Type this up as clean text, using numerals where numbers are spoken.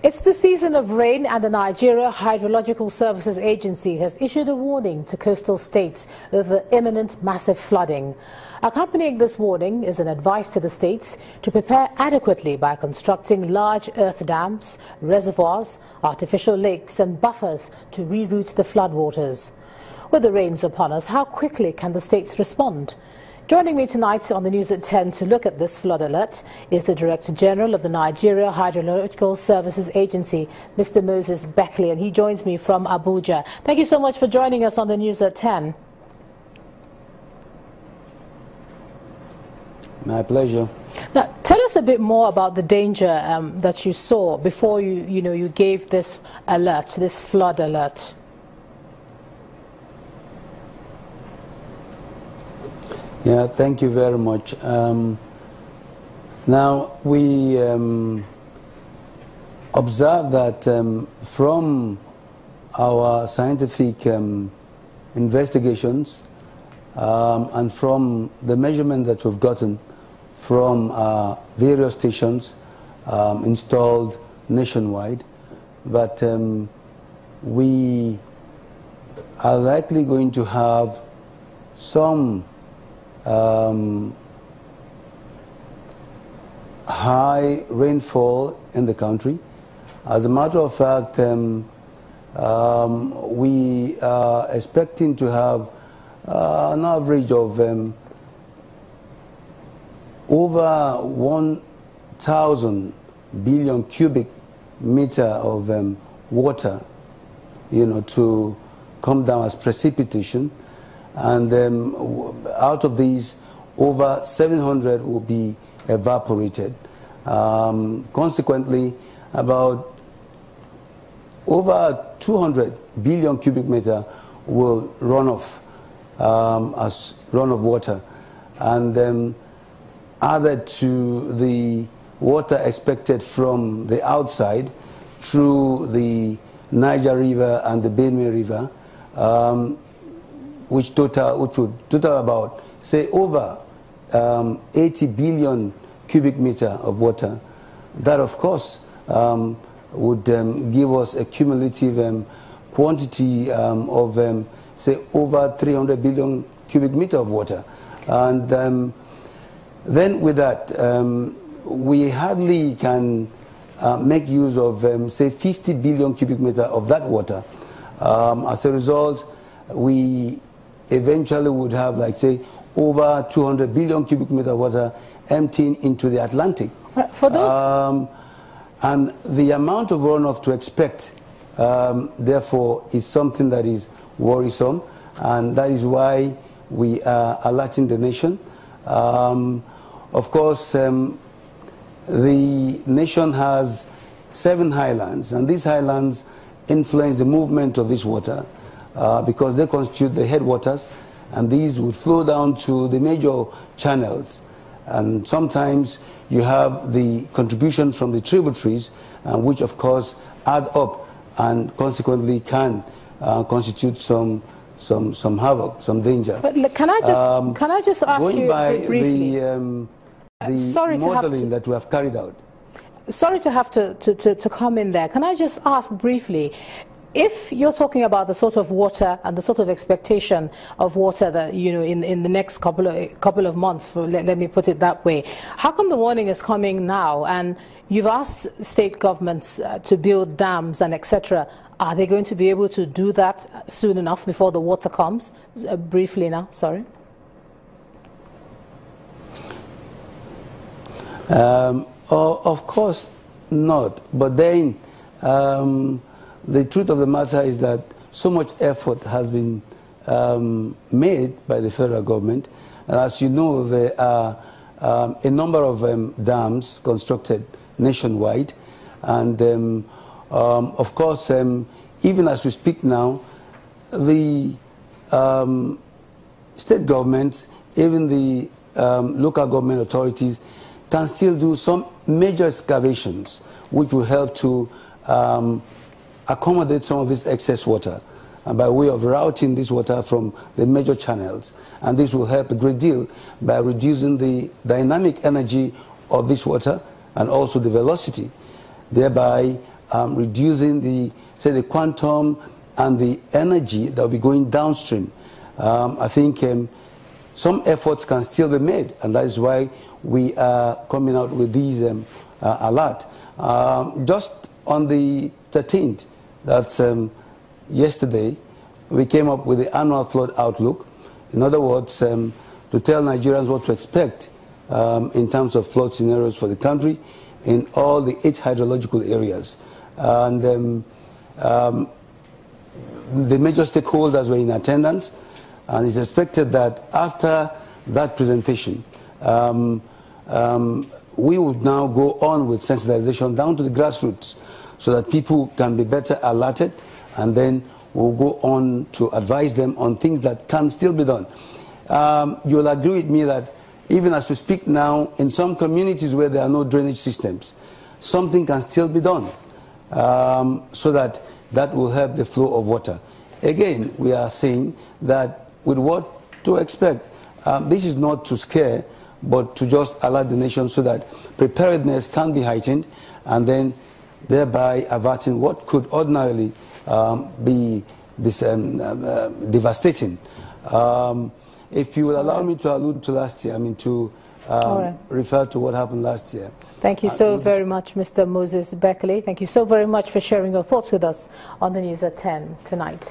It's the season of rain, and the Nigeria Hydrological Services Agency has issued a warning to coastal states over imminent massive flooding. Accompanying this warning is an advice to the states to prepare adequately by constructing large earth dams, reservoirs, artificial lakes and buffers to reroute the floodwaters. With the rains upon us, how quickly can the states respond? Joining me tonight on the news at 10 to look at this flood alert is the Director General of the Nigeria Hydrological Services Agency, Mr. Moses Beckley, and he joins me from Abuja. Thank you so much for joining us on the news at 10. My pleasure. Now, tell us a bit more about the danger that you saw before you gave this alert, this flood alert. Yeah, thank you very much. Now, we observe that from our scientific investigations and from the measurement that we've gotten from various stations installed nationwide, that we are likely going to have some high rainfall in the country. As a matter of fact, we are expecting to have an average of over 1,000 billion cubic meter of water, to come down as precipitation. And out of these, over 700 will be evaporated. Consequently, about over 200 billion cubic meter will run off as runoff water, and added to the water expected from the outside through the Niger River and the Benue River, which would total about, say, over 80 billion cubic meter of water. That, of course, would give us a cumulative quantity of, say, over 300 billion cubic meter of water. And then with that, we hardly can make use of, say, 50 billion cubic meter of that water. As a result, we eventually would have, like, say, over 200 billion cubic meter of water emptying into the Atlantic. For those and the amount of runoff to expect, therefore, is something that is worrisome, and that is why we are alerting the nation. Of course, the nation has 7 highlands, and these highlands influence the movement of this water, because they constitute the headwaters, and these would flow down to the major channels. And sometimes you have the contribution from the tributaries, which of course add up and consequently can constitute some havoc, some danger. But can I just ask going you by briefly? the modeling that we have carried out. Sorry to have to come in there. Can I just ask briefly, if you're talking about the sort of water and the sort of expectation of water that, in the next couple of months, let me put it that way, how come the warning is coming now? And you've asked state governments to build dams and etc. Are they going to be able to do that soon enough before the water comes? Briefly now, sorry. Of course not. But then the truth of the matter is that so much effort has been made by the federal government. And as you know, there are a number of dams constructed nationwide. And of course, even as we speak now, the state governments, even the local government authorities, can still do some major excavations which will help to accommodate some of this excess water by way of routing this water from the major channels. And this will help a great deal by reducing the dynamic energy of this water and also the velocity, thereby reducing the quantum and the energy that will be going downstream. I think some efforts can still be made, and that is why we are coming out with these alert. Just on the 13th, that's yesterday, we came up with the annual flood outlook. In other words, to tell Nigerians what to expect in terms of flood scenarios for the country in all the 8 hydrological areas. And the major stakeholders were in attendance, and it's expected that after that presentation, we would now go on with sensitization down to the grassroots so that people can be better alerted, and then we'll go on to advise them on things that can still be done. You'll agree with me that even as we speak now, in some communities where there are no drainage systems, something can still be done so that will help the flow of water. Again, we are saying that with what to expect. This is not to scare, but to just alert the nation so that preparedness can be heightened, and then thereby averting what could ordinarily be this devastating. If you will allow me to allude to last year, I mean to refer to what happened last year. Thank you so very much, Mr. Moses Bekele. Thank you so very much for sharing your thoughts with us on the News at 10 tonight.